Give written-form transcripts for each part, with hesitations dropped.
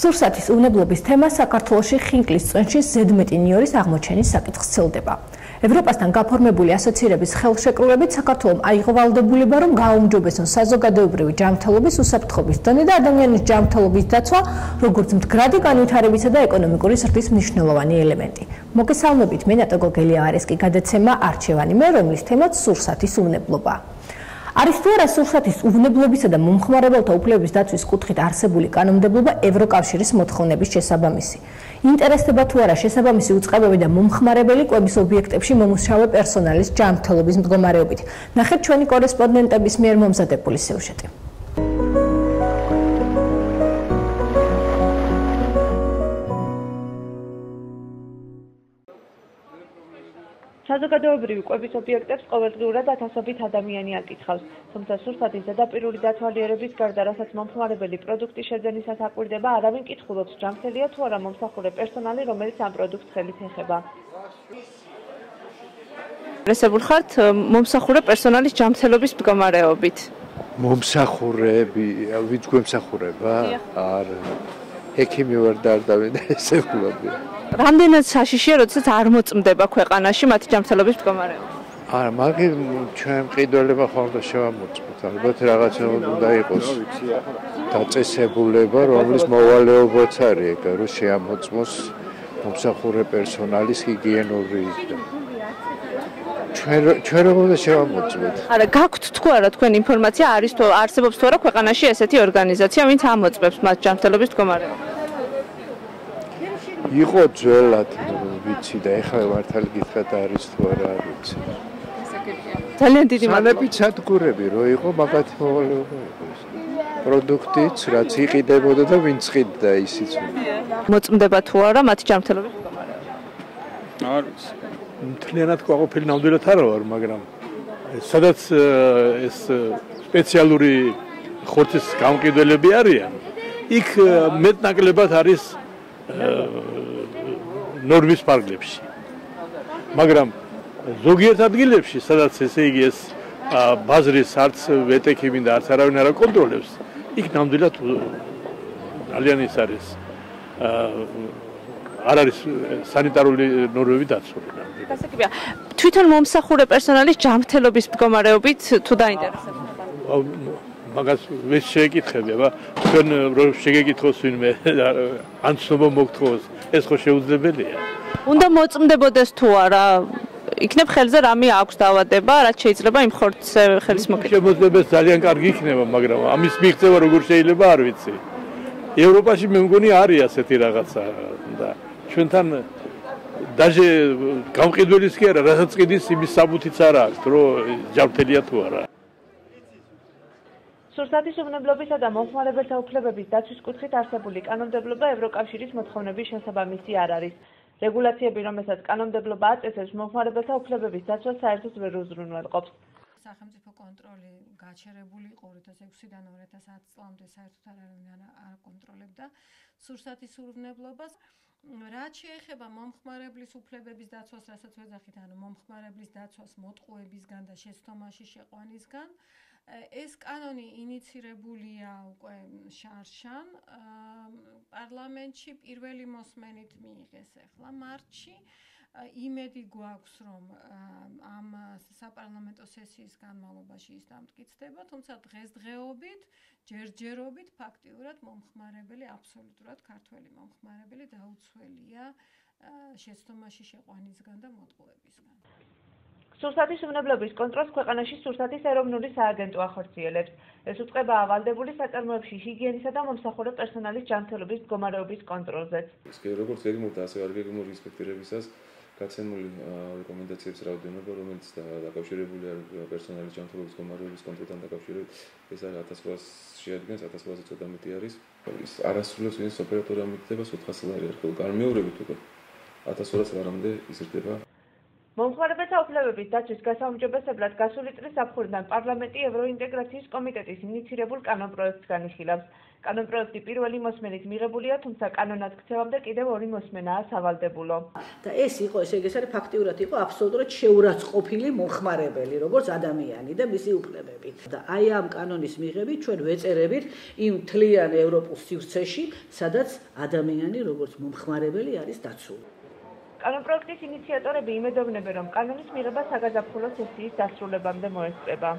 სურსათის უნებლობის თემა საქართველოში ხინკლის წვენში ზედმეტი ნიორის აღმოჩენის საკითხს ცილდება. ევროპასთან გაფორმებული ასოცირების ხელშეკრულებით საქართველომ აიღო ვალდებულება, რომ გააუმჯობესონ საზოგადოებრივი ჯანმრთელობის უსაფრთხოების დონე და ადამიანის ჯანმრთელობის დაცვა, როგორც მდგრადი განვითარებისა და ეკონომიკური ზრდის მნიშვნელოვანი ელემენტი. მოგესალმებით, მე ნატო გოგელია არის კი გადაცემა არჩევანი მე, რომლის თემაც სურსათის უნებლობა. არის თუ არა სურსათის უნებლობისა და მომხმარებელთა უფლებების დაცვის კუთხით არსებული კანონმდებლობა ევროკავშირის მოთხოვნების შესაბამისი. ინტერესდება თუ არა შესაბამისი უწყებები და მომხმარებელი კვების ობიექტებში მომუშავე პერსონალის ჯანმრთელობის მდგომარეობით. ნახეთ ჩვენი კორესპონდენტების მიერ მომზადებული სიუჟეტი. საზოგადოებრივი კვების ობიექტებს ყოველდღიურად ათასობით ადამიანი აკითხავს, თუმცა სურსათის ზედაპირული დათვალიერების გარდა, რასაც მომხმარებელი პროდუქტის შეძენისას აკვირდება, არავინ კითხულობს, ჯანმრთელია თუ არა მომსახურე პერსონალი, რომელიც ამ პროდუქტს ხელით ეხება. ინტერესებულ ხართ მომსახურე პერსონალის ჯანმრთელობის მდგომარეობით? მომსახურეები, ვინც გვემსახურება? არა. ექიმი ვარ და არ დავიდა ესე ვქლობი. რამდენად საშიშია, როდესაც არ მოწმდება ქვეყანაში მათი ჯანმრთელობის მდგომარეობა? არა, მაგის ჩვენ მყიდველება ხოლმე შევამოწმოთ. ალბათ რაღაცა უნდა იყოს დაწესებულება, რომლის მოვალეობაც არის ეგ, რომ შეამოწმოს მომსახურე პერსონალის ჰიგიენური ჩვენ როგორ უნდა შევამოწმოთ? არა, გაქვთ თუ არა თქვენ ინფორმაცია არის თუ არსებობს თუ არა ქვეყანაში ესეთი ორგანიზაცია, ვინც ამოწმებს მათ ჯანმრთელობის მდგომარეობას? იყო ძველად ვიცი და ეხლა მართალი გითხრათ არის თუ არა არ ვიცი. ძალიან დიდი მადლობა. სადგურები რო იყო მაგათი მოვალეობა იყო. პროდუქტიც რაც იყიდებოდა და ვინც ყიდდა ისიც. მოწმდება თუ არა მათი ჯანმრთელობის მდგომარეობა? არ ვიცი. მთლიანად ყოფილი ნამდვილად არა ვარ, მაგრამ სადაც ეს სპეციალური ხორცის გამყიდველები არიან, იქ მეტნაკლებად არის ნორმის ფარგლებში. მაგრამ ზოგიერთ ადგილებში, სადაც ესე იგი ეს ბაზრის არც ვეტექიმი და არც არავინ არ აკონტროლებს, იქ ნამდვილად ძალიან ის არის არ არის სანიტარული ნორმები დაცული. გასაგებია, თვითონ მომსახურე პერსონალის ჯანმრთელობის მდგომარეობით თუ დაინტერესებული? მაგას ვეც შეეკითხები, აბა თქვენ რომ შეგეკითხოს ვინმე ან ცნობა მოგთხოვოს, ეს ხო შეუძლებელია. უნდა მოწმდებოდეს თუ არა? იქნებ ხელზე რამე აქვს დაავადება, რაც შეიძლება იმ ხორცს ხელის მოკიდვა. შემოწმებას ძალიან კარგი იქნება, მაგრამ ამის მიღწევა როგორ შეიძლება არ ვიცი. ევროპაში მე მგონი არის ასეთი რაღაცა და ჩვენთან დაჟე გამყიდველის კი არა, რასაც ყიდის იმის საბუთიც არ აქვს, რომ ჯანმრთელია თუ არა. სურსათის უნებლობისა და მომხმარებელთა უფლებების დაცვის კუთხით არსებული კანონმდებლობა ევროკავშირის მოთხოვნების შესაბამისი არ არის. რეგულაციები, რომელსაც კანონმდებლობა აწესებს, მომხმარებელთა უფლებების დაცვას საერთოდ ვერ უზრუნველყოფს. სახელმწიფო კონტროლი გაჩერებული იყო 2006-დან 2010 წლამდე საერთოდ არავინ არ კონტროლებდა სურსათის უნებლობას. რაც შეეხება მომხმარებლის უფლებების დაცვას, რასაც ვეძახით, ანუ მომხმარებლის დაცვას მოტყუებისგან და შეცდომაში შეყვანისგან, ეს კანონი ინიცირებულია უკვე შარშან პარლამენტში პირველი მოსმენით მიიღეს ახლა მარტში. იმედი გვაქვს, რომ ამ საპარლამენტო სესიის განმავლობაში ის დამტკიცდება, თუმცა დღესდღეობით, ჯერჯერობით ფაქტიურად მომხმარებელი, აბსოლუტურად ქართველი მომხმარებელი დაუცველია შეცდომაში შეყვანისგან და მოტყუებისგან. სურსათის უნებლობის კონტროლს ქვეყანაში სურსათის ეროვნული სააგენტო ახორციელებს. ეს უწყება ავალდებული საწარმოებში ჰიგიენისა და მომსახურე პერსონალის ჯანმრთელობის მდგომარეობის კონტროლზეც. როგორც გეგმურდა, ასევე არ გეგმური ინსპექტორებისას გაცემული რეკომენდაციების რაოდენობა, რომელიც დაკავშირებულია პერსონალის ჯანმრთელობის მდგომარეობის კონტროლთან დაკავშირებით, ეს 1900-ს შეადგენს, 1900-ზე ცოტა მეტი არის. ის არასრულებს ვინც ოპერატორი ამიტდება 400 ლარი არქეულ განმეორებით უკვე 1200 ლარამდე იზრდება. მომხმარებელთა უფლებების დაცვის გასაუმჯობესებლად გასული წლის ზაფხულიდან პარლამენტი ევროინტეგრაციის კომიტეტის ინიცირებულ კანონპროექტს განიხილავს. კანონპროექტი პირველი მოსმენით მიღებულია, თუმცა კანონად ქცევამდე კიდევ ორი მოსმენაა სავალდებულო. და ეს იყო, ესე იგი, ეს არის ფაქტიურად იყო აბსოლუტურად შეურაცხყოფილი მომხმარებელი, როგორც ადამიანი და მისი უფლებები. და აი ამ კანონის მიღებით ჩვენ ვეწერებით იმ მთლიან ევროპულ სივრცეში, სადაც ადამიანი როგორც მომხმარებელი არის დაცული. კანონპროექტის ინიციატორები იმედოვნებენ, რომ კანონის მიღება საგაზაფხულო სესიის დასრულებამდე მოესწრება.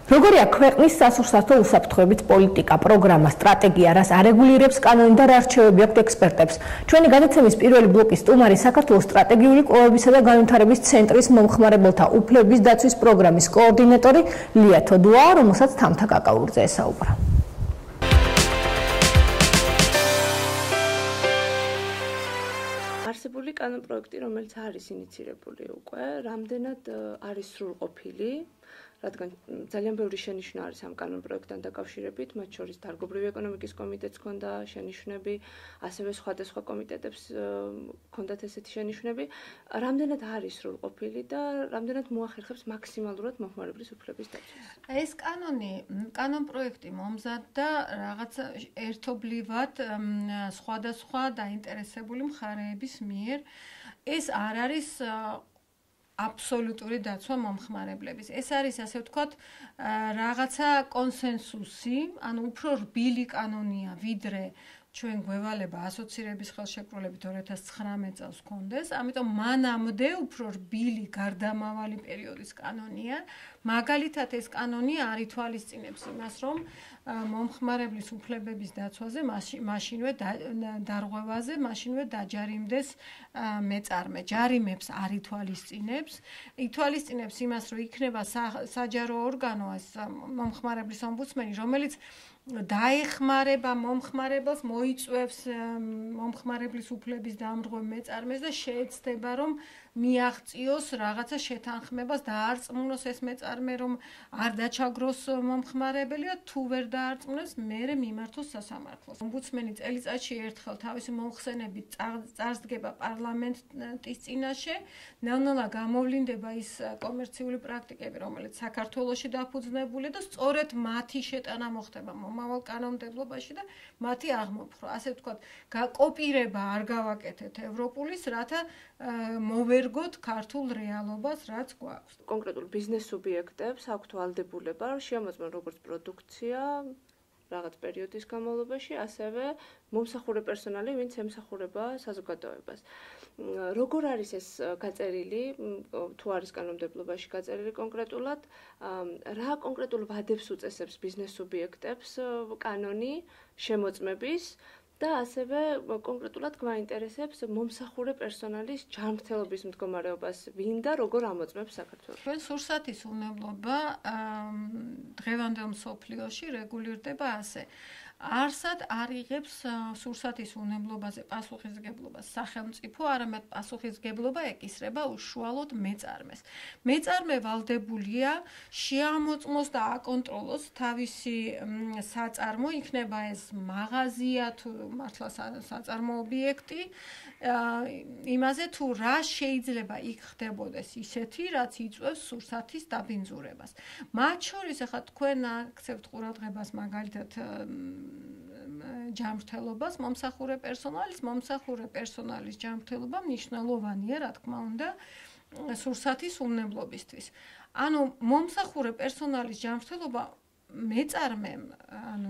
როგორია ქვეყნის სასურსათო უსაფრთხოების პოლიტიკა, პროგრამა, სტრატეგია, რას არეგულირებს კანონი და რა რჩევები აქვთ ექსპერტებს? ჩვენი გადაცემის პირველი ბლოკის სტუმარი საქართველოს სტრატეგიული კვლევებისა და განვითარების ცენტრის მომხმარებელთა უფლებების დაცვის პროგრამის კოორდინატორი ლია თოდუაა, რომელსაც თამთა კაკაურიძე ესაუბრა. არსებული კანონპროექტი, რომელიც არის ინიცირებული უკვე, რამდენად არის სრულყოფილი, რადგან ძალიან ბევრი შენიშვნა არის ამ კანონპროექტთან დაკავშირებით, მათ შორის დარგობრივი ეკონომიკის კომიტეტს ჰქონდა შენიშვნები, ასევე სხვადასხვა კომიტეტებს ჰქონდათ ესეთი შენიშვნები, რამდენად არის სრულყოფილი და რამდენად მოახერხებს მაქსიმალურად მომხმარებლის უფლების დაცვას. ეს კანონპროექტი მომზადდა რაღაც ერთობლივად სხვადასხვა დაინტერესებული მხარეების მიერ. ეს არ არის აბსოლუტური დაცვა მომხმარებლების. ეს არის, ასე ვთქვათ, რაღაცა კონსენსუსი, ანუ უფრო რბილი კანონია, ვიდრე ჩვენ გვევალება ასოცირების ხელშეკრულებით 2019 წელს ჰქონდეს, ამიტომ მანამდე უფრო რბილი გარდამავალი პერიოდის კანონია. მაგალითად, ეს კანონი არ ითვალისწინებს იმას, რომ მომხმარებლის უფლებების დაცვაზე, მაშინვე დარღვევაზე, მაშინვე დაჯარიმდეს მეწარმე. ჯარიმებს არ ითვალისწინებს. ითვალისწინებს იმას, რომ იქნება საჯარო ორგანო, ეს მომხმარებლის ომბუდსმენი, რომელიც დაეხმარება მომხმარებელს, მოიწვევს მომხმარებლის უფლების დამრღვევ მეწარმეს და შეეცდება, რომ მიაღწიოს რაღაცა შეთანხმებას, დაარწმუნოს ეს მეწარმე, რომ არ დაჩაგროს მომხმარებელი და თუ ვერ დაარწმუნოს, მერე მიმართოს სასამართლოს. ომბუდსმენი წელიწადში ერთხელ თავისი მომხსენებით წარსდგება პარლამენტის წინაშე, ნელ-ნელა გამოვლინდება ის კომერციული პრაქტიკები, რომელიც საქართველოში დაფუძნებულია და სწორედ მათი შეტანა მოხდება მომავალ კანონმდებლობაში და მათი აღმოფხვრა. ასე ვთქვათ, კოპირება არ გავაკეთეთ ევროპულის, რათა მოვერგოთ ქართულ რეალობას, რაც გვაქვს. კონკრეტულ ბიზნეს სუბიექტებს აქვთ ვალდებულება, რომ შეამოწმონ როგორც პროდუქცია რაღაც პერიოდის განმავლობაში, ასევე მომსახურე პერსონალი, ვინც ემსახურება საზოგადოებას. როგორ არის ეს გაწერილი, თუ არის კანონმდებლობაში გაწერილი კონკრეტულად, რა კონკრეტულ ვადებს უწესებს ბიზნეს სუბიექტებს კანონი შემოწმების და ასევე კონკრეტულად გვაინტერესებს მომსახურე პერსონალის ჯანმრთელობის მდგომარეობას, ვინ და როგორ ამოწმებს საქართველოს. ჩვენ სურსათის უნებლობა დღევანდელ მსოფლიოში რეგულირდება ასე. არსად არ იღებს სურსათის უნებლობაზე პასუხისმგებლობას სახელმწიფო, არამედ პასუხისმგებლობა ეკისრება უშუალოდ მეწარმეს. მეწარმე ვალდებულია შეამოწმოს და აკონტროლოს თავისი საწარმო, იქნება ეს მაღაზია თუ მართლა საწარმო ობიექტი, იმაზე თუ რა შეიძლება იქ ხდებოდეს ისეთი, რაც იწვევს სურსათის დაბინძურებას. მათ შორის ახლა თქვენ აქცევთ ყურადღებას მაგალითად ჯანმრთელობას, მომსახურე პერსონალის ჯანმრთელობა მნიშვნელოვანია, რა თქმა უნდა, სურსათის უნებლობისთვის. ანუ მომსახურე პერსონალის ჯანმრთელობა მეწარმემ, ანუ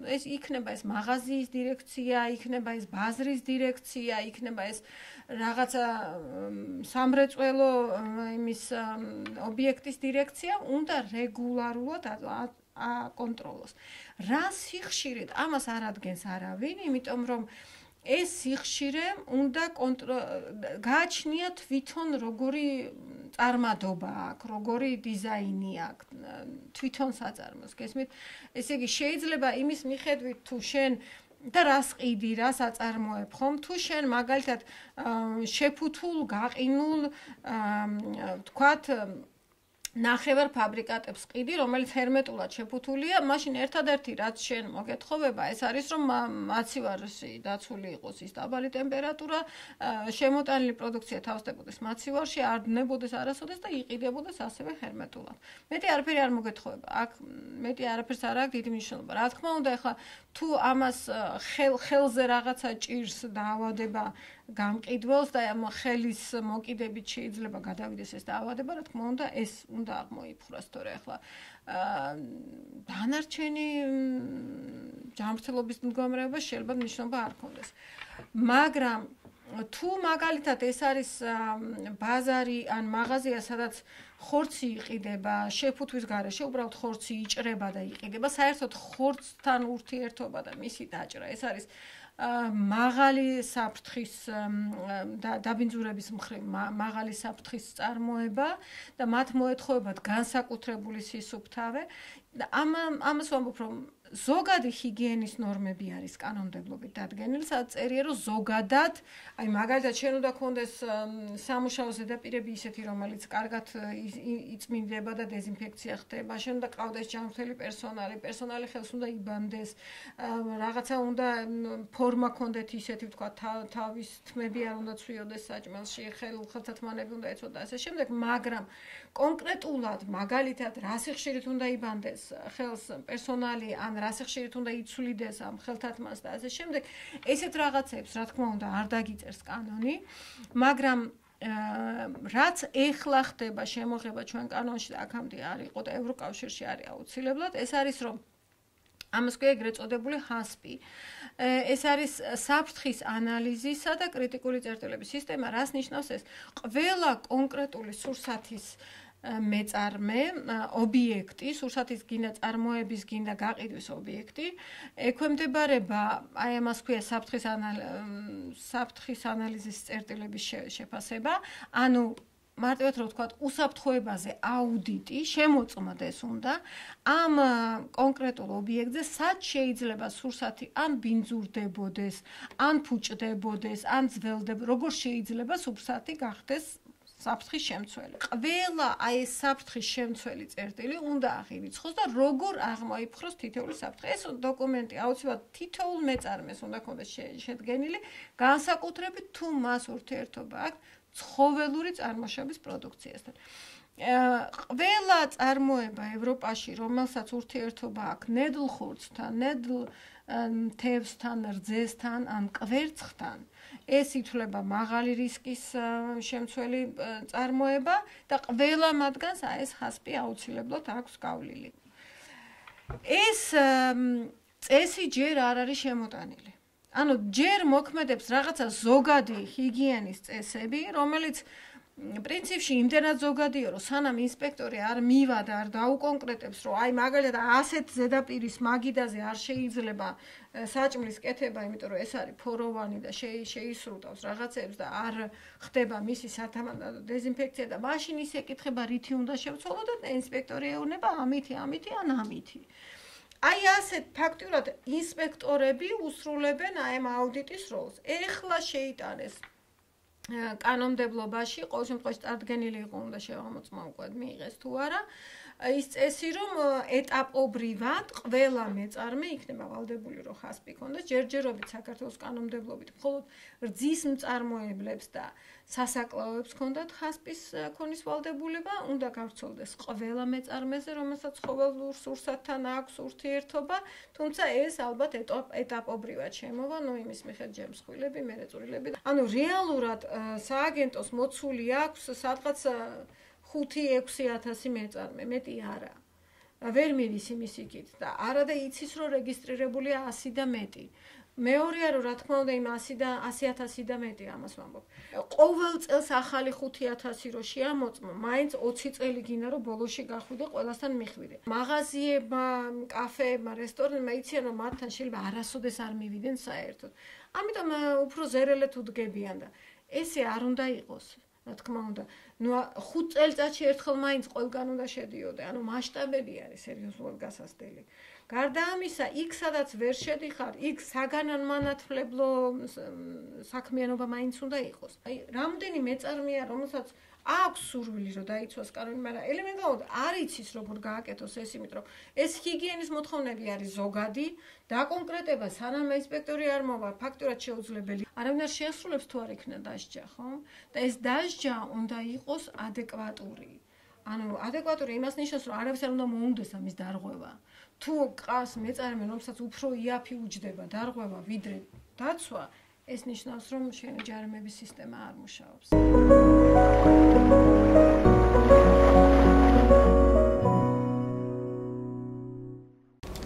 ეს იქნება ეს მაღაზიის დირექცია, იქნება ეს ბაზრის დირექცია, იქნება ეს რაღაცა სამრეწველო იმის ობიექტის დირექცია, უნდა რეგულარულად აკონტროლოს. რა სიხშირით ამას არ ადგენს არავინ, იმიტომ რომ ეს სიხშირე უნდა გააჩნია თვითონ როგორი წარმადობა აქვს, როგორი დიზაინი აქვს თვითონ საწარმოს. გესმით? ესე იგი შეიძლება იმის მიხედვით თუ შენ და რას ყიდი, რას აწარმოებ ხომ? თუ შენ მაგალითად შეფუთულ, გაყინულ, ვთქვათ ნახევარ ფაბრიკატებს ყიდი, რომელიც ჰერმეტულად შეფუთულია, მაშინ ერთადერთი რაც შენ მოგეთხოვება, ეს არის რომ მაცივარში დაცული იყოს ის დაბალი ტემპერატურა, შემოტანილი პროდუქცია თავსდებოდეს მაცივარში, არ დნებოდეს არასოდეს და იყიდებოდეს ასევე ჰერმეტულად. მეტი არაფერი არ მოგეთხოვება. აქ მეტი არაფერს არ აქვს დიდი მნიშვნელობა. რა თქმა უნდა, ეხლა თუ ამას ხელზე რაღაცა ჭირს დაავადება გამყიდველს და ამ ხელის მოკიდებით შეიძლება გადავიდეს ეს დაავადება, რა თქმა უნდა, ეს უნდა აღმოიფხვრას, თორე ახლა დანარჩენი ჯანმრთელობის მდგომარეობა შეიძლება მნიშვნელობა არ ქონდეს. მაგრამ თუ მაგალითად ეს არის ბაზარი ან მაღაზია, სადაც ხორცი იყიდება, შეფუთვის გარეშე უბრალოდ ხორცი იჭრება და იყიდება, საერთოდ ხორცთან ურთიერთობა და მისი დაჭრა, ეს არის მაღალი საფრთხის დაბინძურების მხრივ მაღალი საფრთხის წარმოება და მათ მოეთხოვებათ განსაკუთრებული სისუფთავე და ამას ვამბობ რომ ზოგადი ჰიგიენის ნორმები არის კანონმდებლობით დადგენილი, სადაც წერია რომ ზოგადად, აი მაგალითად შენ უნდა გქონდეს სამუშაო ზედაპირები ისეთი, რომელიც კარგად იწმინდება და დეზინფექცია ხდება, შენ უნდა გყავდეს ჯანმრთელი პერსონალი ხელს უნდა იბანდეს, რაღაცა უნდა ფორმა გქონდეთ ისეთი, ვთქვა, თავის თმები არ უნდა ცვიოდეს საჭმელში, ხელთათმანები უნდა ეცვა და ასე შემდეგ, მაგრამ კონკრეტულად მაგალითად რა სიხშირით უნდა იბანდეს ხელს პერსონალი ან რა სიხშირით უნდა იცვლიდეს ამ ხელთათმას და ასე შემდეგ, ესეთ რაღაცებს რა თქმა უნდა არ დაგიწერს კანონი, მაგრამ რაც ეხლა ხდება შემოღება ჩვენ კანონში და აქამდე არ იყო და ევროკავშირში არის აუცილებლად, ეს არის რომ ამას ქვია ეგრეთ წოდებული HACCP. ეს არის საფრთხის ანალიზისა და კრიტიკული წერტილების სისტემა, რას ნიშნავს ეს? ყველა კონკრეტული სურსათის მეწარმე ობიექტი, სურსათის გინდა წარმოების, გინდა გაყიდვის ობიექტი, ექვემდებარება აი ამას ქვია საფრთხის ანალიზის წერტილების შეფასება, ანუ მარტივად რომ ვთქვათ, უსაფრთხოებაზე აუდიტი შემოწმდეს უნდა ამ კონკრეტულ ობიექტზე, სად შეიძლება სურსათი ან ბინძურდებოდეს, ან ფუჭდებოდეს, ან ძველდებოდეს, როგორ შეიძლება სურსათი გახდეს საფრთხის შემცველი. ყველა აი ეს საფრთხის შემცველი წერტილი უნდა აღირიცხოს და როგორ აღმოიფხვროს თითოეული საფრთხე. ეს დოკუმენტი აუცილებლად თითოეულ მეწარმეს უნდა ქონდეს შედგენილი, განსაკუთრებით თუ მას ურთიერთობა აქვს ცხოველური წარმოშობის პროდუქციასთან. ყველა წარმოება ევროპაში, რომელსაც ურთიერთობა აქვს ნედლ ხორცთან, ნედლ თევზთან, რძესთან ან კვერცხთან, ეს ითვლება მაღალი რისკის შემცველი წარმოება და ყველა მათგანს ეს HACCP აუცილებლად აქვს გავლილი. ეს წესი ჯერ არ არის შემოტანილი. ანუ ჯერ მოქმედებს რაღაცა ზოგადი ჰიგიენის წესები, რომელიც პრინციპში იმდენად ზოგადია, რომ სანამ ინსპექტორი არ მივადა, არ დაუკონკრეტებს, რომ აი მაგალითად ასეთ ზედაპირის მაგიდაზე არ შეიძლება საჭმლის კეთება, იმიტომ რომ ეს არის ფოროვანი და შეისრუტავს რაღაცებს და არ ხდება მისი სათამაშო დეზინფექცია და მაშინ ის ეკითხება რითი უნდა შევცვალო და ინსპექტორი ეუბნება ამითი ან ამითი. აი ასეთ ფაქტურად ინსპექტორები უსრულებენ აი ამ აუდიტის როლს. ეხლა შეიტანეს კანონმდებლობაში, ყოველ შემთხვევაში წარდგენილი იყო, უნდა შევამოწმო უკვე მიიღეს თუ არა, ის წესი რომ ეტაპობრივად ყველა მეწარმე იქნება ვალდებული რომ HACCP ქონდეს, ჯერჯერობით საქართველოს კანონმდებლობით მხოლოდ რძის მწარმოებლებს და სასაკლაოებს ქონდათ HACCP-ის ქონის ვალდებულება, უნდა გავრცელდეს ყველა მეწარმეზე, რომელსაც ცხოველურ სურსათთან აქვს ურთიერთობა, თუმცა ეს ალბათ ეტაპობრივად შემოვა, იმის მიხედვით ჯემსხვილები, მერეწურილები. ანუ რეალურად სააგენტოს მოცული აქვს სადღაც 5-6 მეწარმე, მეტი არა. ვერ მიდის იმის იქით და არა და იცის რომ რეგისტრირებულია 100 და მეტი. მეორეა რომ რა თქმა უნდა იმ 100,000 და მეტი ამას ვამბობ. ყოველ წელს ახალი 5,000 რო შეამოწმო, მაინც 20 წელი გინდა რომ ბოლოში გახვიდე ყველასთან მიხვიდე. მაღაზიებმა, კაფეებმა, რესტორნებმა იციან რომ მათთან შეიძლება არასოდეს არ მივიდნენ საერთოდ. ამიტომ უფრო ზერელეთ უდგებიან და ესე არ უნდა იყოს. რა თქმა უნდა, 5 წელიწადში ერთხელ მაინც ყველგან უნდა შედიოდე, ანუ მასშტაბები არის სერიოზულად გასასწრელი. გარდა ამისა, იქ სადაც ვერ შედიხარ, იქ საგანმანათლებლო საქმიანობა მაინც უნდა იყოს. აი, რამდენი მეწარმეა, რომელსაც აქვს სურვილი რომ დაიცვას კანონი, მაგრამ ელემენტარულად არ იცის როგორ გააკეთოს ეს, იმიტომ რომ ეს ჰიგიენის მოთხოვნები არის ზოგადი, დაკონკრეტება სანამ ინსპექტორი არ მოვა, ფაქტურად შეუძლებელი. არავინ არ შეასრულებს თუ არ იქნა დასჯა, ხო? და ეს დასჯა უნდა იყოს ადეკვატური. ანუ ადეკვატური იმას ნიშნავს, რომ არავის არ უნდა მოუნდეს ამის დარღვევა. თუ ყავს მეწარმე, რომელსაც უფრო იაფი უჯდება დარღვევა ვიდრე დაცვა, ეს ნიშნავს, რომ შენი ჯარიმების სისტემა არ მუშაობს.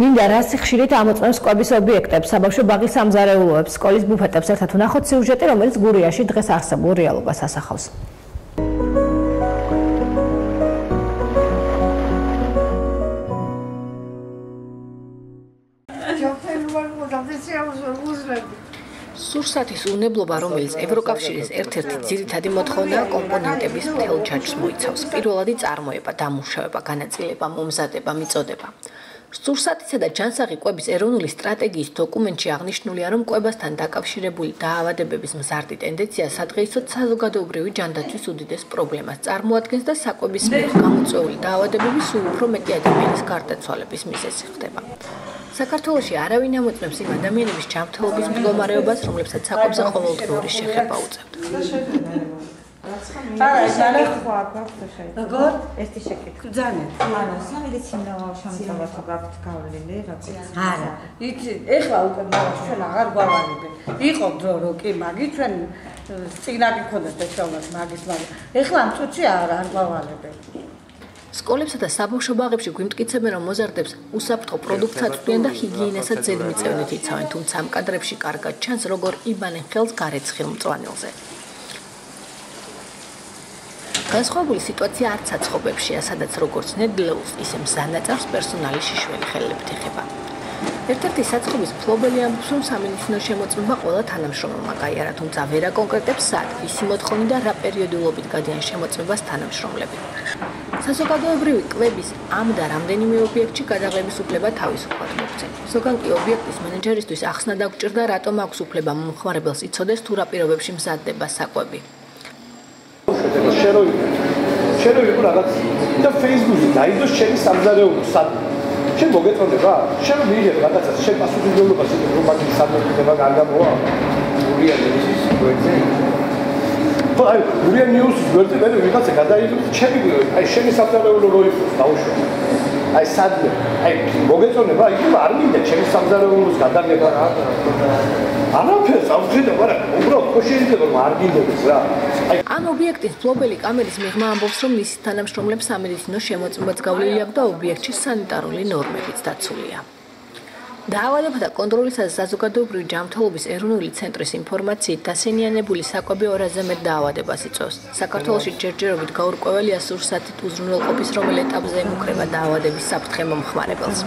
მინდა რასი ხშირით ამოწმებს კვების ობიექტებს, საბავშვო ბაღის სამზარეულოებს, სკოლის ბუფეტებს ერთად ვნახოთ სიუჟეტი, რომელიც გურიაში დღეს არსებულ რეალობას ასახავს. სურსათის უნებლობა, რომელიც ევროკავშირის ერთ-ერთი ძირითადი მოთხოვნაა, კომპონენტების მთელ ჯაჭვს მოიცავს. პირველადი წარმოება, დამუშავება, განაწილება, მომზადება, მიწოდება. სურსათისა და ჯანსაღი კვების ეროვნული სტრატეგიის დოკუმენტში აღნიშნულია, რომ კვებასთან დაკავშირებული დაავადებების მზარდი ტენდენცია სადღეისოდ საზოგადოებრივი ჯანდაცვის უდიდეს პრობლემას წარმოადგენს და საკვების მიერ გამოწვეული დაავადებები სულ უფრო მეტი ადამიანის გარდაცვალების მიზეზი ხდება. საქართველოში არავინ ამოწმებს იმ ადამიანების ჯანმრთელობის მდგომარეობას, რომლებსაც საკვებზე ყოველდღიური შეხება უწევთ. როგორ? ერთი შეკითხვა. ძალიან. ანუ სამედიცინო შემთხვევა თუ გაქვთ გავლილი, რაღაც? არა. იცი, ეხლა უკვე ჩვენ აღარ გვავალებენ. იყო დრო რო კი მაგი ჩვენ წინა გიქონდათ ესწავლათ მაგის, მაგრამ ეხლა ამ წუთში არ გვავალებენ. სკოლებსა და საბავშვო ბაღებში გვიმტკიცებენ, რომ მოზარდებს უსაფრთხო პროდუქტს აწვდიან და ჰიგიენასაც ზედმიწევნით იცავენ, თუმცა ამ კადრებში კარგად ჩანს, როგორ იბანენ ხელს გარეცხილ მწვანელზე. განსხვავებული სიტუაცია არც საცხობებშია, სადაც როგორც ნედლეულს, ისე მზანაწარს პერსონალის შიშველი ხელებით ეხება. ერთ-ერთი საცხობის მფლობელი ამბობს, რომ სამედიცინო შემოწმება ყველა თანამშრომელმა გაიარა, თუმცა ვერ აკონკრეტებს სად, ვისი მოთხოვნით და რა პერიოდულობით გადიან შემოწმებას თანამშრომლები. საზოგადოებრივი კვების ამ და რამდენიმე ობიექტში გადაღების უფლება თავისუფლად მოქცენ. ზოგან კი ობიექტის მენეჯერისთვის ახსნა დაგჭირდა, რატომ აქვს უფლება მომხმარებელს იცოდეს თუ რა პირობებში მზადდება საკვები. შეროი რაღაც და Facebook-ზე დაიდოს შენი სამზარეულო სად შენ მოგეწონება? შენ მიიღებ რაღაცას, შენ პასუხისმგებლობას იღებ, რომ მაგის სამზარეულო არ გამოვა? გურია ნიუსის პროექტზე. აი, გურია ნიუსის პროექტზე მე ვიღაცა გადაიდოს, აი შენი სამზარეულო რო იყოს, დაუშვა. აი სადმე, აი მოგეწონება, იქ არ მინდა ჩემი სამზარეულოს გადაღება რა. არაფერს ავხედავ, მაგრამ უბრალოდ ხო შეიძლება რომ არ გინდოდეს რა. ამ ობიექტის მფლობელი კამერის მიღმა ამბობს, რომ მისი თანამშრომლებს სამედიცინო შემოწმებაც გავლილი აქვს და ობიექტში სანიტარული ნორმებიც დაცულია. დაავადებათა კონტროლისა და საზოგადოებრივი ჯანმრთელობის ეროვნული ცენტრის ინფორმაციით, დასენიანებული საკვები 200-ზე მეტ დაავადებას იწვევს. საქართველოში ჯერჯერობით გაურკვეველია სურსათით უზრუნველყოფის რომელ ეტაპზე ემუქრება დაავადების საფრთხე მომხმარებელს.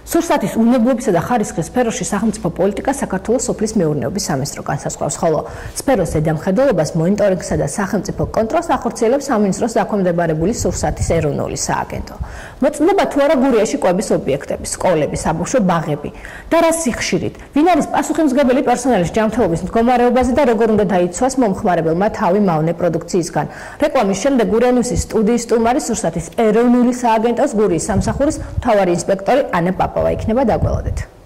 სურსათის უნებლობისა და ხარისხის სფეროში სახელმწიფო პოლიტიკა საქართველოს სოფლის მეურნეობის სამინისტრო განსაზღვრავს, ხოლო სფეროს ზედამხედველობას, მონიტორინგსა და სახელმწიფო კონტროლს ახორციელებს სამინისტროს დაქვემდებარებული სურსათის ეროვნული სააგენტო. მოწმდება თუ არა გურიაში კვების ობიექტები, სკოლები, საბავშვო ბაღები და რა სიხშირით, ვინ არის პასუხისმგებელი პერსონალის ჯანმრთელობის მდგომარეობაზე და როგორ უნდა დაიცვას მომხმარებელმა თავი მავნე პროდუქციისგან. რეკლამის შემდეგ გურია ნიუსის სტუდიის სტუმარი სურსათის ეროვნული სააგენტოს გურიის სამსახურის მთავარი ინსპექტორი ანა პაპავა იქნება, დაგველოდეთ.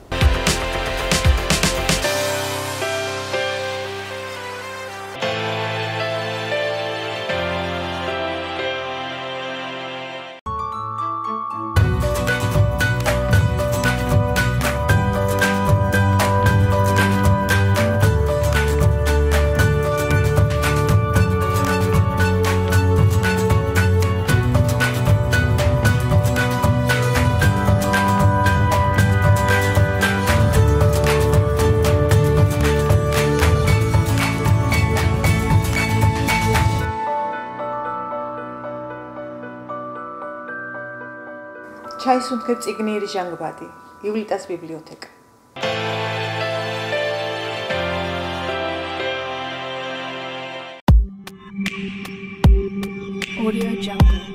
ჩაისუნთქებ წიგნიერი ჟანგბადი, ივლიტას ბიბლიოთეკა. Audio Jungle.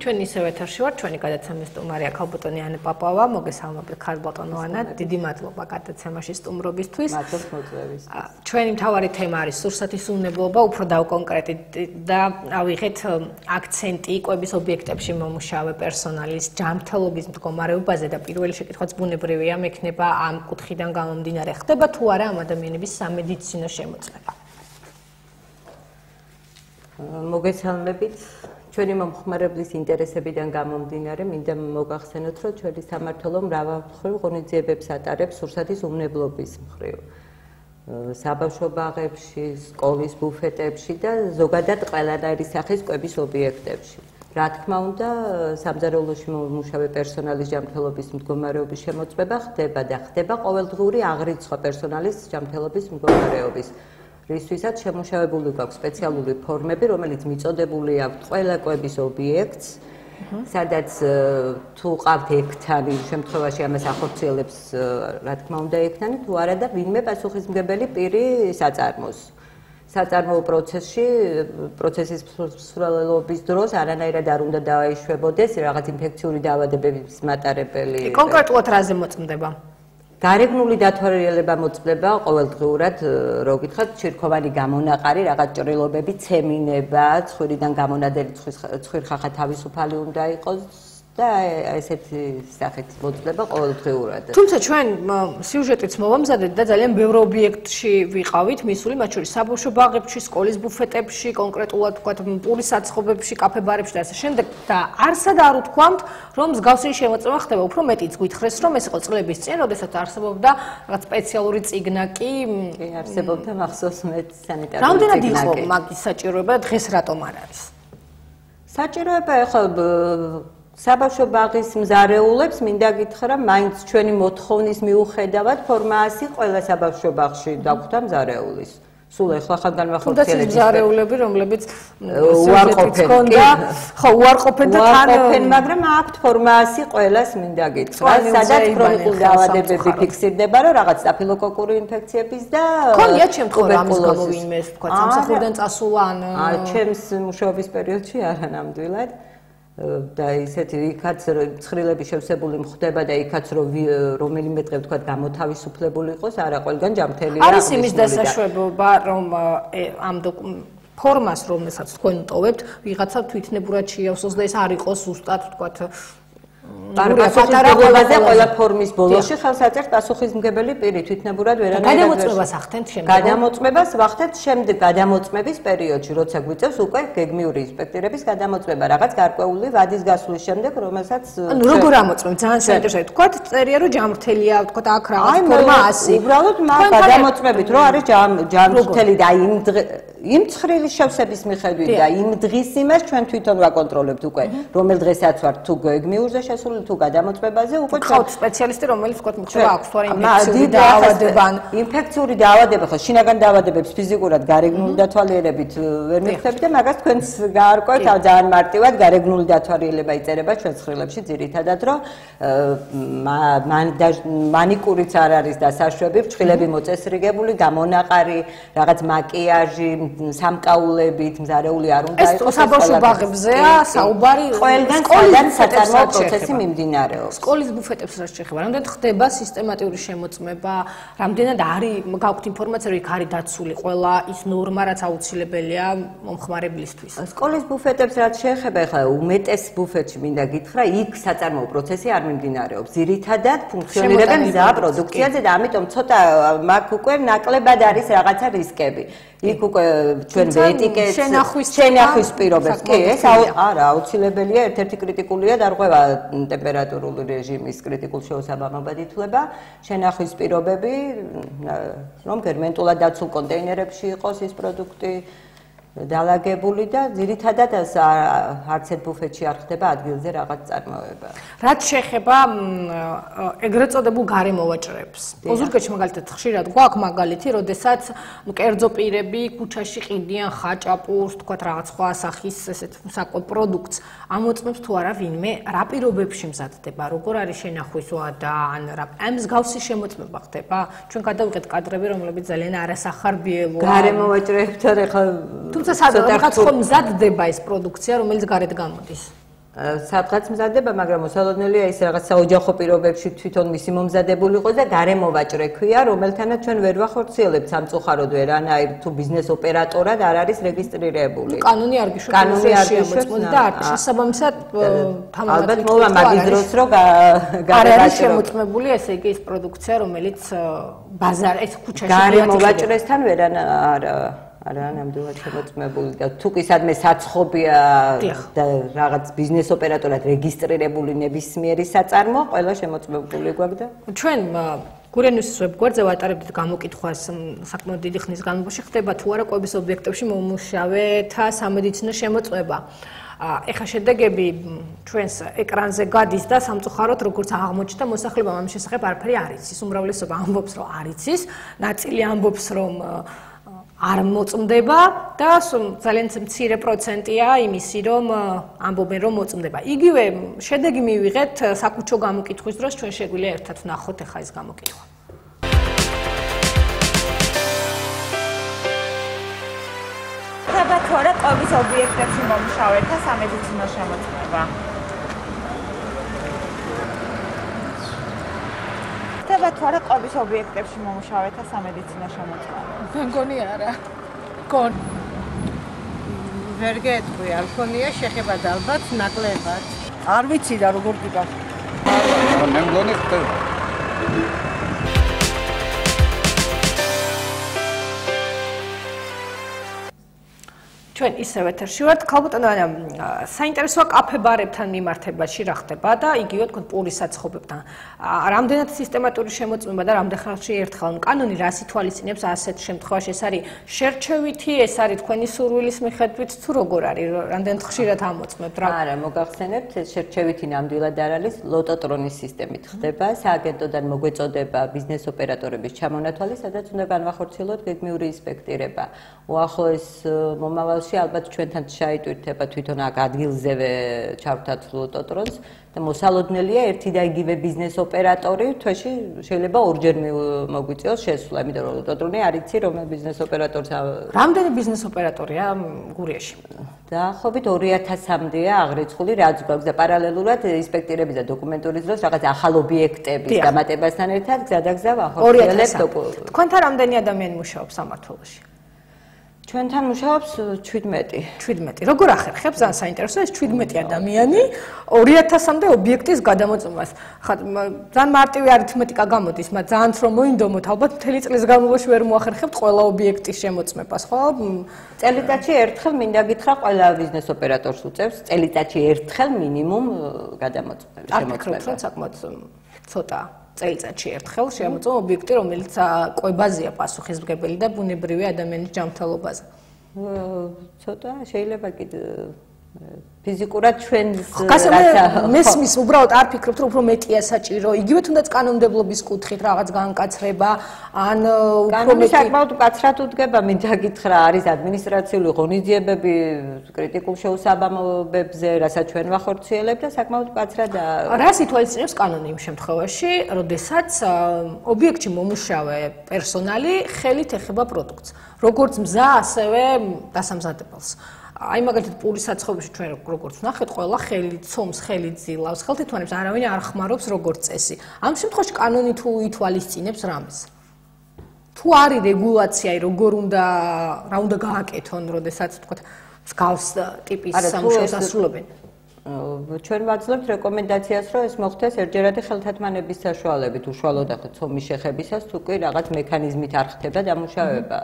ჩვენ ისევ ეთერში ვართ, ჩვენი გადაცემის სტუმარია ქალბატონი ანა პაპავა, მოგესალმებით ქალბატონო ანა, დიდი მადლობა გადაცემაში სტუმრობისთვის. მადლობა მოწვევის. ჩვენი მთავარი თემა არის სურსათის უნებლობა, უფრო დავკონკრეტით და ავიღეთ აქცენტი კვების ობიექტებში მომუშავე პერსონალის ჯანმრთელობის მდგომარეობაზე და პირველი შეკითხვაც ბუნებრივია, მექნება ამ კუთხიდან გამომდინარე, ხდება თუ არა ამ ადამიანების სამედიცინო შემოწმება? მოგესალმებით. ჩვენი მომხმარებლის ინტერესებიდან გამომდინარე, მინდა მოგახსენოთ, რომ ჩვენი სამმართველო მრავალმხრივ ღონისძიებებს ატარებს სურსათის უმნებლობის მხრივ. საბავშვო ბაღებში, სკოლის ბუფეტებში და ზოგადად ყველანაირი სახის კვების ობიექტებში. რა თქმა უნდა, სამზარეულოში მომუშავე პერსონალის ჯანმრთელობის მდგომარეობის შემოწმება ხდება და ხდება ყოველდღიური აღრიცხვა პერსონალის ჯანმრთელობის მდგომარეობის. რისთვისაც შემუშავებული გვაქვს სპეციალური ფორმები, რომელიც მიწოდებული აქვთ ყველა კვების ობიექტს, სადაც თუ ყავთ ექთანი, შემთხვევაში ამას ახორციელებს, რა თქმა უნდა, ექთანი, თუ არა და ვინმე პასუხისმგებელი პირი საწარმოს. საწარმოო პროცესის მსვლელობის დროს არანაირად არ უნდა დააიშვებოდეს რაღაც ინფექციური დაავადებების მატარებელი. კონკრეტულად რაზე მოწმდება? გარეგნული დათვალიერება მოწმდება ყოველდღიურად, რო გითხრათ, ჩირქოვანი გამონაყარი, რაღაც ჭრილობები, ცემინება, ცხვირიდან გამონადენი ცხვირხახა თავისუფალი უნდა იყოს და ესეთი სახით მოწმდება ყოველდღიურად. თუმცა ჩვენ სიუჟეტიც მოვამზადეთ და ძალიან ბევრ ობიექტში ვიყავით, მისული, მათ შორის საბავშვო ბაღებში, სკოლის ბუფეტებში, კონკრეტულად ვთქვათ, პურის საცხობებში, კაფე-ბარებში და ასე შემდეგ და არსად არ უთქვამთ, რომ მსგავსი შემოწმება ხდება, უფრო მეტიც გითხრეს, რომ ეს იყო წლების წინ, როდესაც არსებობდა რაღაც სპეციალური წიგნაკი, კი, არსებობდა მახსოვს მე სანიტარული წიგნაკი. რამდენად იყო მაგის საჭიროება და დღეს რატომ არ არის? საჭიროება ეხლა საბავშვო ბაღის მზარეულებს მინდა გითხრა, მაინც ჩვენი მოთხოვნის მიუხედავად ფორმაასი ყველა საბავშვო ბაღში დაგვხვდა მზარეულის. სულ ეხლა ხან განვახორციელებს მზარეულები, რომლებიც უარყოფენ და ხო უარყოფენ და თან უარყოფენ, მაგრამ აქვთ ფორმაასი ყველას მინდა გითხრა, სადაც ქრონიკული დაავადებები ფიქსირდება, რომ რაღაც სტაფილოკოკური ინფექციების და ქონიათ შემთხვევა ამის გამო ვინმე თქვა სამსახურიდან წასულა ან ჩემს მუშაობის პერიოდში არა ნამდვილად. და ისეთი იქაც ცხრილები შევსებული მხდება და იქაც რომელიმე დღე ვთქვათ გამოთავისუფლებული იყოს, არა ყველგან ჯანმრთელია. არის იმის დასაშვებობა, რომ ამ ფორმას, რომელსაც თქვენ ტოვებთ, ვიღაცა თვითნებურად შეავსოს და ეს არ იყოს ზუსტად ვთქვათ პასუხისმგებლობაზე ყველა ფორმის ბოლოში ხელს აწერს პასუხისმგებელი პირი თვითნებურად ვერანაირად გადამოწმებას ახდენთ შემდეგ. გადამოწმებას ვახდენთ შემდეგ გადამოწმების პერიოდში, როცა გვიწევს უკვე გეგმიური ინსპექტორების გადამოწმება რაღაც გარკვეული ვადის გასვლის შემდეგ, რომელსაც ანუ როგორ ამოწმებთ? ძალიან საინტერესოა. თქვათ წერია რომ ჯანმრთელია, თქვათ აქ რაღაც ფორმა 100. უბრალოდ მაგ გადამოწმებით, რომ არის ჯანმრთელი და იმ ცხრილის შევსების მიხედვით და იმ დღის იმას ჩვენ თვითონ ვაკონტროლებთ უკვე, რომელ დღესაც ვართ თუ გეგმიურზე შესული თუ გადამოწმებაზე უკვე ხავთ სპეციალისტი, რომელიც ვთქვათ მოწმება აქვს თუ არა ინფექციური დაავადება. ინფექციური დაავადება ხო შინაგან დაავადებებს ფიზიკურად გარეგნული დათვალიერებით ვერ მიხდებით და მაგას თქვენს გაარკვევთ ძალიან მარტივად გარეგნული დათვალიერება იწერება ჩვენ ცხრილებში ძირითადად რომ მანიკურიც არ არის დასაშვები, ფრჩხილები მოწესრიგებული, გამონაყარი, რაღაც მაკიაჟი, სამკაულებით, მზარეული არ უნდა იყოს. ეს საბავშვო ბაღებზეა საუბარი ყველგან სადაც საწარმოო პროცესი მიმდინარეობს. სკოლის ბუფეტებს რაც შეეხება, რამდენად ხდება სისტემატიური შემოწმება, რამდენად არის გაქვთ ინფორმაცია, რომ იქ არის დაცული ყველა ის ნორმა, რაც აუცილებელია მომხმარებლისთვის. სკოლის ბუფეტებს რაც შეეხება, ახლა უმეტეს ბუფეტში მინდა გითხრა, იქ საწარმოო პროცესი არ მიმდინარეობს. ძირითადად ფუნქციონირებენ მზა პროდუქციაზე და ამიტომ ცოტა მაგ უკვე ნაკლებად არის რაღაცა რისკები. იქ უკვე ჩვენ ეტიკეტს შენახვის პირობებს კი ეს არა აუცილებელია ერთ-ერთი კრიტიკულია დარღვევა ტემპერატურული რეჟიმის კრიტიკულ შეუსაბამობად ითვლება შენახვის პირობები რომ გერმენტულად დაცულ კონტეინერებში იყოს ეს პროდუქტი დალაგებული და ძირითადად არც ერთ ბუფეტში არ ხდება ადგილზე რაღაც წარმოება. რაც შეეხება ეგრეთ წოდებულ გარემოვაჭრეებს. ოზურგეთში მაგალითად ხშირად გვაქვს მაგალითი, როდესაც კერძო პირები ქუჩაში ყიდიან ხაჭაპურს, თქვათ რაღაც სხვა სახის ესეთ საკუთარ პროდუქტს, ამოწმებს თუ არა ვინმე რა პირობებში მზადდება, როგორ არის შენახვის ვადა, ან რა ამ მსგავსი შემოწმება ხდება. ჩვენ გადავიღეთ კადრები, რომლებიც ძალიან არასახარბიელოა. გარემოვაჭრეებთან ეხლა სადღაც ხომ მზადდება ეს პროდუქცია, რომელიც გარეთ გამოდის. სადღაც მზადდება, მაგრამ მოსალოდნელია ის რაღაც საოჯახო პირობებში თვითონ მისი მომზადებული იყოს და გარემოვაჭრე ქვია, რომელთანაც ჩვენ ვერ ვახორციელებთ სამწუხაროდ ვერანაირ თუ ბიზნეს ოპერატორად არ არის რეგისტრირებული. კანონი არ გიშვებს და შესაბამისად ალბათ მოვა მაგის დროს რომ არ არის შემოწმებული ესე იგი ეს პროდუქცია, რომელიც ბაზარ ეს ქუჩაში გარემოვაჭრესთან არა ნამდვილად შემოწმებული და თუ კი სადმე საცხობია და რაღაც ბიზნეს ოპერატორად რეგისტრირებული ნებისმიერი საწარმო, ყველა შემოწმებული გვაქვს და ჩვენ გურიანის ვებგვერდზე ვატარებდით გამოკითხვას საკმაოდ დიდი ხნის განმავლობაში ხდება თუ არა კვების ობიექტებში მომუშავეთა სამედიცინო შემოწმება. ეხა შედეგები ჩვენს ეკრანზე გადის და სამწუხაროდ როგორც აღმოჩნდა მოსახლებამ ამ შესახებ არაფერი არ იცის. უმრავლესობა ამბობს რომ არ იცის, ნაწილი ამბობს რომ არ მოწმდება და ძალიან მცირე პროცენტია იმისი რომ ამბობენ რომ მოწმდება. იგივე შედეგი მივიღეთ საკუთრო გამოკითხვის დროს ჩვენ შეგვიძლია ერთად ვნახოთ ახლა ეს გამოკითხვა. ხდება თუ არა კვების ობიექტებში მომუშავეთა სამედიცინო შემოწმება? ხდება თუ არა კვების ობიექტებში მომუშავეთა სამედიცინო შემოწმება? მე მგონი არა. ვერ გეტყვი, არ მქონია შეხება და ალბათ ნაკლებად. არ ვიცი და როგორ გიგავს. მე მგონი ხდება. ჩვენ ისევ ეთერში ვართ. ქალბატონო ანა, საინტერესოა კაფე-ბარებთან მიმართებაში რა ხდება და იგივე თქვენ პურის საცხობებთან. რამდენად სისტემატური შემოწმება და რამდენ ხანში ერთხელ კანონი რას ითვალისწინებს ასეთ შემთხვევაში? ეს არის შერჩევითი, ეს არის თქვენი სურვილის მიხედვით თუ როგორ არის? რამდენად ხშირად ამოწმებთ რა? არა, მოგახსენებთ, ეს შერჩევითი ნამდვილად არ არის, ლოტოტრონის სისტემით ხდება. სააგენტოდან მოგვეწოდება ბიზნეს ოპერატორების ჩამონათვალი, სადაც უნდა განვახორციელოთ გეგმიური ინსპექტირება. უახლოეს მომავალ ალბათ ჩვენთან ჩაიტვირთება თვითონ აქ ადგილზევე ჩავთათ ლოტოტრონს და მოსალოდნელია ერთი და იგივე ბიზნეს ოპერატორი თვეში შეიძლება ორჯერ მოგვიწევს შესვლა, იმიტომ რომ ლოტოტრონი არ იცი რომელ ბიზნეს ოპერატორს რამდენი ბიზნეს ოპერატორია გურიაში? დაახლოებით 2000-მდეა აღრიცხული, რაც გვაქვს და პარალელურად ინსპექტირების და დოკუმენტურის დროს რაღაც ახალ ობიექტების დამატებასთან ერთად გზადაგზა ვახორციელებთ. თქვენთან რამდენი ადამიანი მუშაობს სამმართველოში? ჩვენთან მუშაობს 17. 17. როგორ ახერხებს? ძალიან საინტერესოა ეს 17 ადამიანი 2000-მდე ობიექტის გადამოწმებას. ხა ძალიან მარტივი არითმეტიკა გამოდის, მაგრამ ძალიან რომ მოინდომოთ, ალბათ მთელი წლის განმავლობაში ვერ მოახერხებთ ყველა ობიექტის შემოწმებას, ხო? წელიწადში ერთხელ მინდა გითხრა ყველა ბიზნეს ოპერატორს უწევს წელიწადში ერთხელ მინიმუმ გადამოწმება. შემოწმება საკმაოდ ცოტა წელიწადში ერთხელ შემოწმება ობიექტი, რომელიც კვებაზეა პასუხისმგებელი და ბუნებრივი ადამიანის ჯანმრთელობაზე. ცოტა შეიძლება კიდე ფიზიკურად ჩვენს მესმის უბრალოდ არ ფიქრობთ რომ უფრო მეტია საჭირო, იგივე თუნდაც კანონმდებლობის კუთხით რაღაც განკაცრება, ან უფრო მეტი საკმაოდ მკაცრად უდგება, მინდა გითხრა, არის ადმინისტრაციული ღონისძიებები კრიტიკულ შეუსაბამობებზე, რასაც ჩვენ ვახორციელებთ და საკმაოდ მკაცრად რას ითვალისწინებს კანონი იმ შემთხვევაში, როდესაც ობიექტში მომუშავე პერსონალი ხელით ეხება პროდუქტს, როგორც მზა, ასევე დასამზადებელს. აი მაგალითად პურის საცხობებში ჩვენ როგორც ვნახეთ, ყველა ხელი ცომს, ხელი ძილავს, ხელთითვანებს არავინ არ ხმარობს როგორც წესი. ამ შემთხვევაში კანონი თუ ითვალისწინებს რამეს? თუ არის რეგულაცია, როგორ უნდა რა უნდა გააკეთონ, როდესაც თქვა მსგავს ტიპის სამუშაოს ასრულებენ? ჩვენ ვაძლევთ რეკომენდაციას, რომ ეს მოხდეს ერთჯერადი ხელთათმანების საშუალებით, უშუალოდ ახლა ცომის შეხებისას, თუ კი რაღაც მექანიზმით არ ხდება დამუშავება.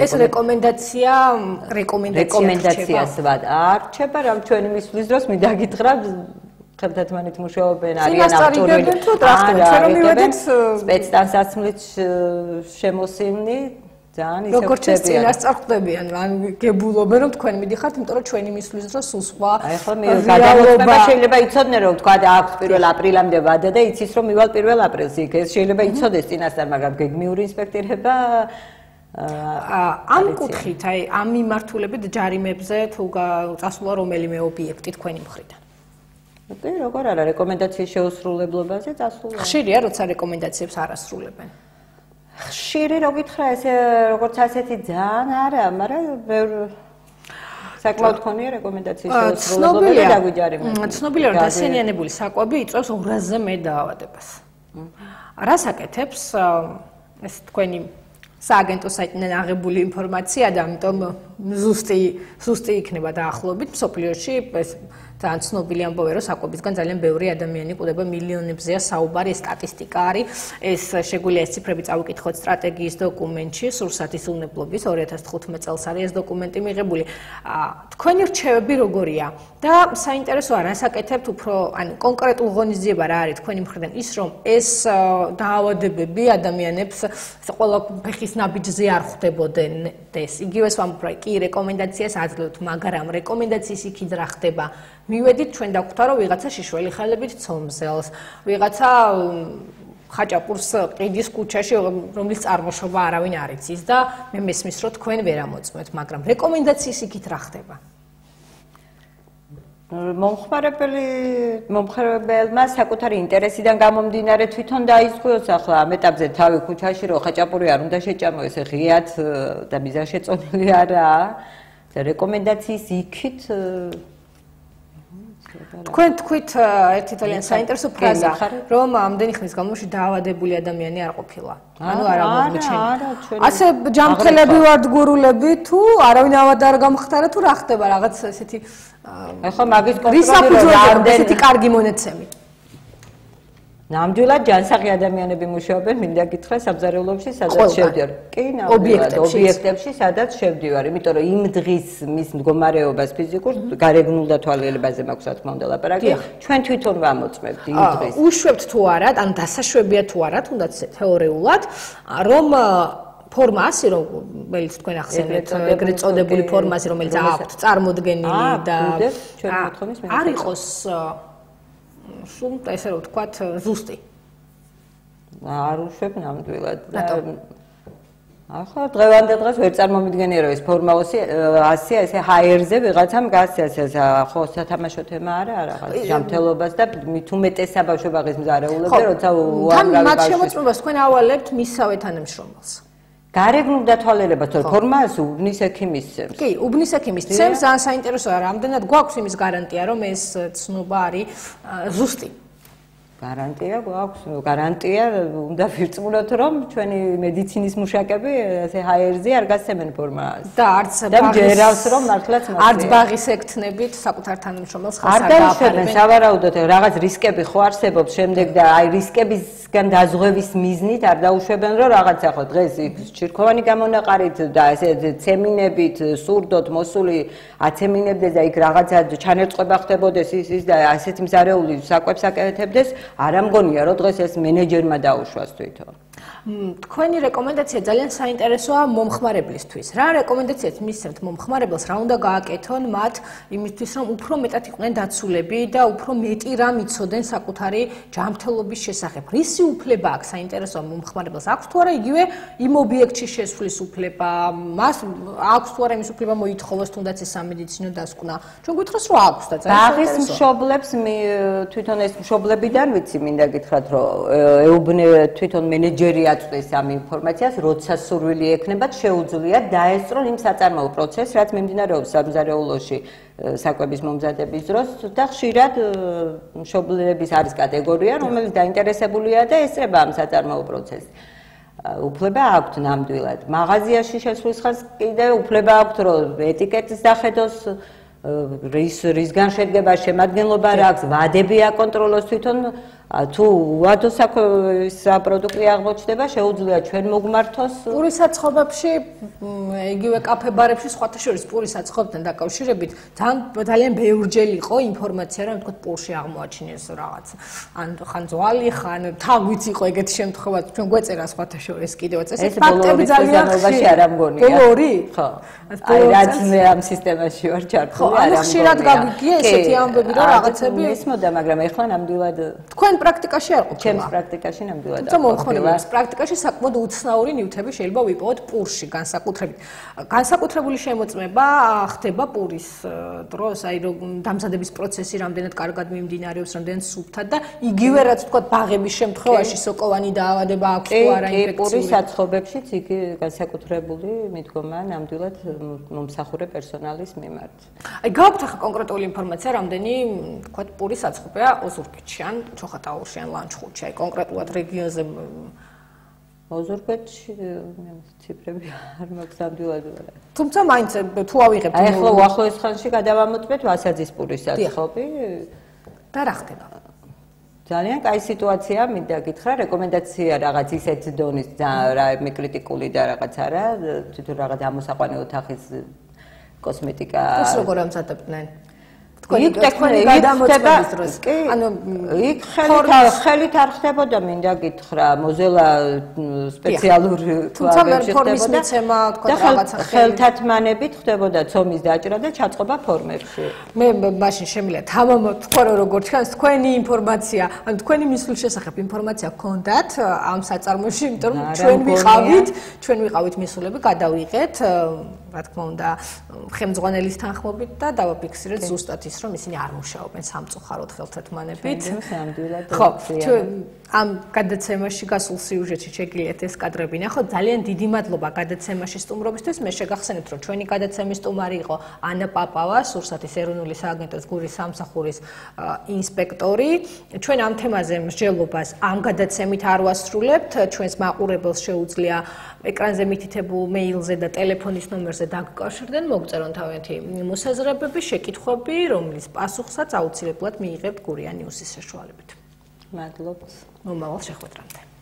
ეს რეკომენდაციას არჩება, რა ჩვენი მისვლის დროს მინდა გითხრა ხელთათმანით მუშაობენ არიან ავტორები სპეცდანსაცმლით შემოსილნი ძალიან ისე როგორც ეს წინასწარ ხვდებიან ან გებულობენ რომ თქვენ მიდიხართ იმიტომ რომ ჩვენი მისვლის დროს სულ სხვა ახლა მე გადამოწმება შეიძლება იცოდნენ რომ თქვა აქვს 1 აპრილამდე ვადა და იცის რომ მივალ 1 აპრილს იქ ეს შეიძლება იცოდეს წინასწარ მაგრამ გეგმიური ინსპექტირება ამ კუთხით აი ამ მიმართულებით ჯარიმებზე თუ წასულა რომელიმე ობიექტი თქვენი მხრიდან კი, როგორ არა, რეკომენდაციის შეუსრულებლობაზე წასულა. ხშირია, როცა რეკომენდაციებს არ ასრულებენ. ხშირი რო გითხრა, ესე როგორც ასეთი ძალიან არა, მაგრამ საკმაოდ ხონია რეკომენდაციის შეუსრულებლობა და დაგვიჯარიმება. ცნობილია, რომ დასენიანებული საკვები იწვევს 200-ზე მეტ დაავადებას. რას აკეთებს ეს თქვენი სააგენტო საიტიდან აღებული ინფორმაცია და ამიტომ ზუსტი იქნება დაახლოებით მსოფლიოში ეს ძალიან ცნობილი ამბავია რომ საკვებისგან ძალიან ბევრი ადამიანი კვდება მილიონებზეა საუბარი ეს სტატისტიკა არის ეს შეგვიძლია ეს ციფრები წავიკითხოთ სტრატეგიის დოკუმენტში სურსათის უნებლობის 2015 წელს არის ეს დოკუმენტი მიღებული თქვენი რჩევები როგორია და საინტერესოა რას აკეთებთ უფრო ანუ კონკრეტულ ღონისძიება რა არის თქვენი მხრიდან ის რომ ეს დაავადებები ადამიანებს ყველა ფეხის ნაბიჯზე არ ხვდებოდეს იგივეს ვამბობ კი რეკომენდაციას აძლევთ მაგრამ რეკომენდაციის იქით რა ხდება მივედით ჩვენ დაგვხვდა რომ ვიღაცა შიშველი ხალებით ცომზელს ვიღაცა ხაჭაპურს ყიდის ქუჩაში რომლის წარმოშობა არავინ არ იცის და მე მესმის რომ თქვენ ვერ ამოწმეთ მაგრამ რეკომენდაციის იქით რა ხდება მომხმარებელმა საკუთარი ინტერესიდან გამომდინარე თვითონ დაიზღვიოს ახლა ამ ეტაპზე თავი ქუჩაში რომ ხაჭაპური არ უნდა შეჭამოს ეს ღიად და მიზანშეწონილი არაა რეკომენდაციის იქით თქვენ თქვით ერთი ძალიან საინტერესო ფრაზა რომ ამდენი ხნის განმავლობაში დაავადებული ადამიანი არ ყოფილა ანუ არ აღმოჩენილი ასე ჯანმრთელები ვართ გურულები თუ არავინ ავად არ გამხდარა თუ რა ხდება რაღაც ესეთი ახლა მაგის კონტროლი ესეთი კარგი მონაცემი ნამდვილად ჯანსაღი ადამიანები მუშაობენ მინდა გითხრა სამზარეულოებში სადაც შევდივარ კი ნამდვილად ობიექტებში სადაც შევდივარ იმიტომ რომ იმ დღის მის მდგომარეობას ფიზიკურ გარეგნულ დათვალიერებაზე მაქვს რა თქმა უნდა ლაპარაკი ჩვენ თვითონ ვამოწმებთ იმ დღეს უშვებთ თუ არა ან დასაშვებია თუ არა თუნდაც თეორიულად რომ ფორმა ასე რომელიც თქვენ ახსენეთ ეგრეთ წოდებული ფორმაზე რომელიც აქვთ წარმოდგენილი და არ იყოს სულ ესე რომ ვთქვათ ზუსტი არ უშვებ ნამდვილად ახლა დღევანდელ დღეს ვერ წარმომიდგენია რომ ეს ფორმა 100 ესე ჰაერზე ვიღაცამ გასცეს ეს ხო სათამაშო თემა არა რაღაც ჯანმრთელობას და მით უმეტესა ბავშვების მზარეულობაზე როცა უამრავი მათ შემოწმებას თქვენ ავალებთ მისავე თანამშრომელს გარეგნულ დათვალიერებას თორე ფორმას უბნის ექიმის წევს. კი, უბნის ექიმის წევს ძალიან საინტერესოა, რამდენად გვაქვს იმის გარანტია, რომ ეს ცნობა არის ზუსტი. გარანტია გვაქვს, გარანტია უნდა ვირწმუნოთ, რომ ჩვენი მედიცინის მუშაკები ესე ჰაერზე არ გასცემენ ფორმას. და არც ჯერავს რომ მართლაც არც ბაღის ეკთნებით საკუთარ თანამშრომელს ხალხს არ დაუშვებენ სავარაუდოდ რაღაც რისკები ხო არსებობს შემდეგ და აი რისკებისგან დაზღვევის მიზნით არ დაუშვებენ რომ რაღაც ახლა დღეს ჩირქოვანი გამონაყარით და ესე ცემინებით სურდოთ მოსული აცემინებდეს და იქ რაღაცა ჩანერწყება ხდებოდეს ის და ასეთი მზარეული საკვებს აკეთებდეს არ ამგონია რომ დღეს ეს მენეჯერმა დაუშვას თვითონ თქვენი რეკომენდაცია ძალიან საინტერესოა მომხმარებლისთვის. რა რეკომენდაციას მისცემთ მომხმარებელს, რა უნდა გააკეთონ მათ იმისთვის, რომ უფრო მეტად იყვნენ დაცულები და უფრო მეტი რამ იცოდნენ საკუთარი ჯანმრთელობის შესახებ. რისი უფლება აქვს საინტერესოა მომხმარებელს? აქვს თუ არა იგივე იმ ობიექტში შესვლის უფლება? მას აქვს თუ არა იმის უფლება მოითხოვოს თუნდაც ეს სამედიცინო დასკვნა? ჩვენ გითხრას რომ აქვს და ძალიან საინტერესოა. ბაღის მშობლებს თვითონ ეს მშობლებიდან ვიცი მინდა გითხრათ რომ ეუბნე თვითონ მენეჯერი აწვდის ამ ინფორმაციას, როცა სურვილი ექნებათ, შეუძლიათ დაესწრონ იმ საწარმოო პროცესს, რაც მიმდინარეობს სამზარეულოში საკვების მომზადების დროს და ხშირად მშობლების არის კატეგორია, რომელიც დაინტერესებულია და ესწრება ამ საწარმოო პროცესს. უფლება აქვთ ნამდვილად. მაღაზიაში შესვლის ხანს კიდევ უფლება აქვთ, რომ ეტიკეტის დახედოს რისგან შედგება შემადგენლობა რა აქვს, ვადები აკონტროლოს თვითონ თუ უადო პროდუქტი აღმოჩნდება, შეუძლია ჩვენ მოგმართოს პურის საცხობებში, იგივე კაფე-ბარებში, სხვათა შორის პურის საცხობთან დაკავშირებით ძალიან ბევრჯერ იყო ინფორმაცია, რომ თქო პურში აღმოაჩინეს რაღაც. ან ხან ძვალი, ხან თან ვიცი იყო ეგეთი შემთხვევა, ჩვენ გვეწერა სხვათა შორის კიდევაც ეს ფაქტები ძალიან ხშირი არ ამგონია. ბოლო ორი? ხო. აი რაც მე ამ სისტემაში ვარ ჩართული, არ ამგონია. ხშირად გაგიგია ესეთი ამბები და რაღაცები? ისმოდა, მაგრამ ეხლა ნამდვილად თქვენ პრაქტიკაში არ ყოფილა? ჩემს პრაქტიკაში ნამდვილად არ ყოფილა. მომხმარებლის პრაქტიკაში საკმაოდ უცნაური ნივთები შეიძლება ვიპოვოთ პურში, განსაკუთრებით. განსაკუთრებული შემოწმება ხდება პურის დროს, აი რომ დამზადების პროცესი რამდენად კარგად მიმდინარეობს, რამდენად სუფთად და იგივე რაც თქვა ბაღების შემთხვევაში სოკოვანი დაავადება აქვს თუ არა ინფექციური. პურის საცხობებშიც იგი განსაკუთრებული მიდგომა ნამდვილად მომსახურე პერსონალის მიმართ. აი გაქვთ ახლა კონკრეტული ინფორმაცია, რამდენი თქვა პურის საცხობია ოზურგეთში ან ჩოხატაურში ან ლანჩხუთში, აი კონკრეტულად რეგიონზე ოზურგეთში ციფრები არ მაქვს ნამდვილად. თუმცა მაინც თუ ავიღებთ აი ახლა უახლოეს ხანში გადავამოწმეთ ვასაძის პურის საცხობი და რა ხდება? ძალიან კაი სიტუაციაა, მინდა გითხრა, რეკომენდაცია რაღაც ისეთ დონის რა კრიტიკული და რაღაც არა, თვითონ რაღაც ამოსაყვანო ოთახის კოსმეტიკა. ეს როგორ ამზადებდნენ? იქ გადამოწმების დროს. ანუ იქ ხელით არ ხდებოდა, მინდა გითხრა, მოზელა სპეციალურ თვალებში ხდებოდა. და ხელთათმანებით ხდებოდა ცომის დაჭრა და ჩაწყობა ფორმებში. მე მაშინ შემიძლია თამამად თქვა რომ როგორ ჩანს თქვენი ინფორმაცია, ანუ თქვენი მისვლის შესახებ ინფორმაცია გქონდათ ამ საწარმოში, იმიტომ რომ ჩვენ ვიყავით მისულები, გადავიღეთ, რა თქმა უნდა, ხელმძღვანელის თანხმობით და დავაფიქსირეთ ზუსტად ის რომ ისინი არ მუშაობენ სამწუხაროდ ხელთათმანებით. ხო, ამ გადაცემაში გასულ სიუჟეტში შეგიძლიათ ეს კადრები ნახოთ. ძალიან დიდი მადლობა გადაცემაში სტუმრობისთვის. მე შეგახსენებთ, რომ ჩვენი გადაცემის სტუმარი იყო ანა პაპავა, სურსათის ეროვნული სააგენტოს გურის სამსახურის ინსპექტორი. ჩვენ ამ თემაზე მსჯელობას ამ გადაცემით არ ვასრულებთ. ჩვენს მაყურებელს შეუძლია ეკრანზე მითითებულ მეილზე და ტელეფონის ნომერზე დაგკავშირდნენ, მოგწერონ თავიანთი მოსაზრებები, შეკითხვები, რომლის პასუხსაც აუცილებლად მიიღებთ გურია ნიუსის საშუალებით. მადლობთ. მომავალ შეხვედრამდე.